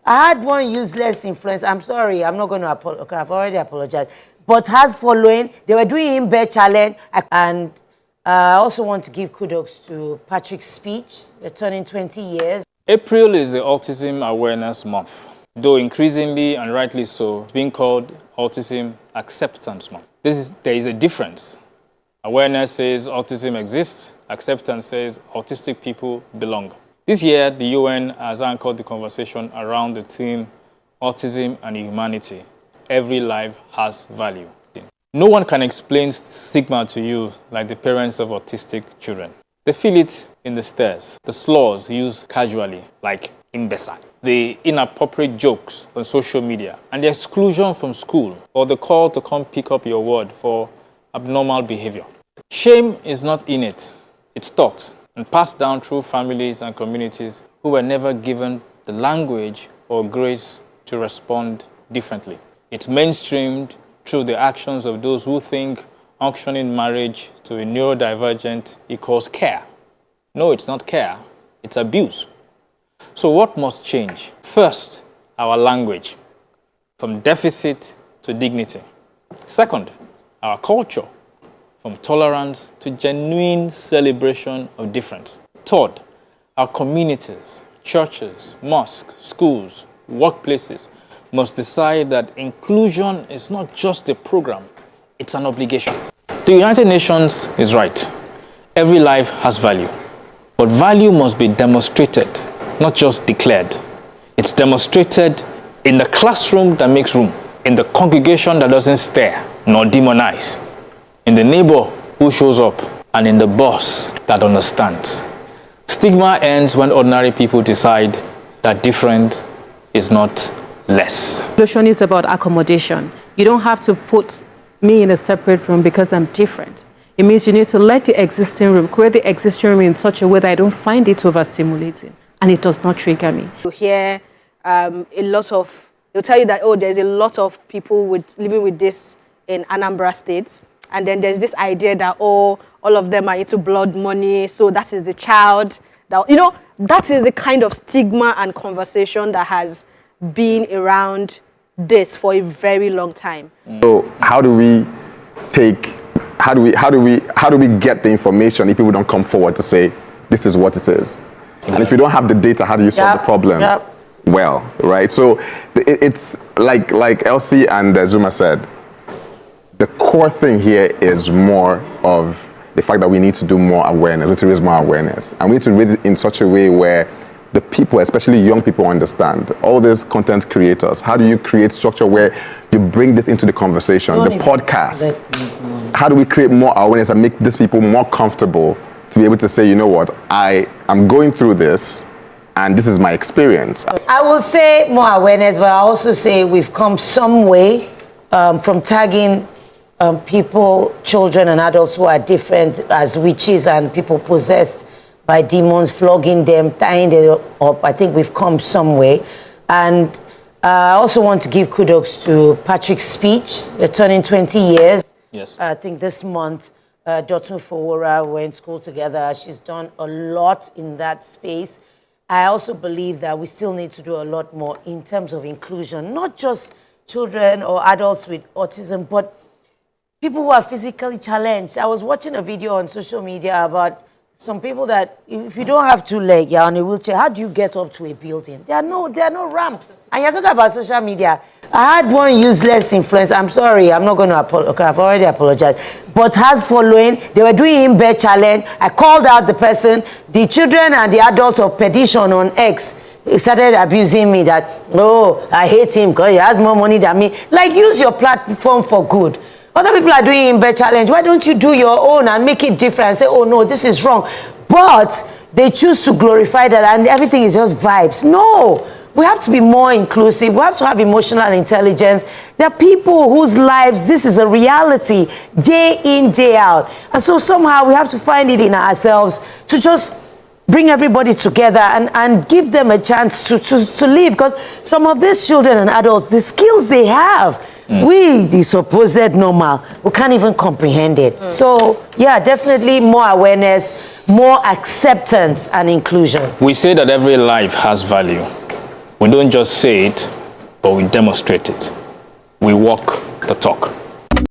I had one useless influence. I'm sorry, I'm not going to apologize. Okay, I've already apologized. But has following, they were doing in bed challenge. And I also want to give kudos to Patrick's speech. They're turning 20 years. April is the Autism Awareness Month, though increasingly and rightly so, it's being called Autism Acceptance Month. There is a difference. Awareness says autism exists, acceptance says autistic people belong. This year, the UN has anchored the conversation around the theme Autism and Humanity. Every life has value. No one can explain stigma to you like the parents of autistic children. They feel it in the stares, the slurs used casually, like imbecile, the inappropriate jokes on social media, and the exclusion from school, or the call to come pick up your word for abnormal behavior. Shame is not innate, it's taught and passed down through families and communities who were never given the language or grace to respond differently. It's mainstreamed through the actions of those who think auctioning marriage to a neurodivergent equals care. No, it's not care, it's abuse. So what must change? First, our language, from deficit to dignity. Second, our culture, from tolerance to genuine celebration of difference. Third, our communities, churches, mosques, schools, workplaces must decide that inclusion is not just a program, it's an obligation. The United Nations is right. Every life has value. But value must be demonstrated, not just declared. It's demonstrated in the classroom that makes room, in the congregation that doesn't stare nor demonize, in the neighbor who shows up, and in the boss that understands. Stigma ends when ordinary people decide that different is not less. Inclusion is about accommodation. You don't have to put me in a separate room because I'm different. It means you need to let the existing room, create the existing room in such a way that I don't find it overstimulating and it does not trigger me. You hear a lot of, they'll tell you that, oh, there's a lot of people living with this in Anambra State. And then there's this idea that, oh, all of them are into blood money, so that is the child. That, you know, that is the kind of stigma and conversation that has been around this for a very long time. So how do we get the information if people don't come forward to say this is what it is? And if you don't have the data, how do you solve the problem? Well, right? So it's like Elsie and Zuma said, the core thing here is more of the fact that we need to do more awareness, we need to raise more awareness. And we need to raise it in such a way where the people, especially young people, understand. All these content creators, how do you create structure where you bring this into the conversation, the podcast? How do we create more awareness and make these people more comfortable to be able to say, you know what, I am going through this and this is my experience? I will say more awareness, but I also say we've come some way from tagging people, children and adults who are different as witches and people possessed by demons, flogging them, tying them up. I think we've come some way. And I also want to give kudos to Patrick's speech. They're turning 20 years. Yes. I think this month, Dotun Fowora, we're in school together. She's done a lot in that space. I also believe that we still need to do a lot more in terms of inclusion, not just children or adults with autism, but people who are physically challenged. I was watching a video on social media about some people that if you don't have two legs, you're on a wheelchair, how do you get up to a building? There are no ramps. And you're talking about social media. I had one useless influence. I'm sorry, I'm not going to apologize. Okay, I've already apologized. But has following, they were doing in-bed challenge. I called out the person. The children and the adults of Petition on X started abusing me that, oh, I hate him because he has more money than me. Like, use your platform for good. Other people are doing in-bed challenge. Why don't you do your own and make it different and say, oh, no, this is wrong. But they choose to glorify that and everything is just vibes. No, we have to be more inclusive. We have to have emotional intelligence. There are people whose lives, this is a reality, day in, day out. And so somehow we have to find it in ourselves to just bring everybody together and give them a chance to live. Because some of these children and adults, the skills they have, we, the supposed normal, we can't even comprehend it. So, yeah, definitely more awareness, more acceptance and inclusion. We say that every life has value. We don't just say it, but we demonstrate it. We walk the talk.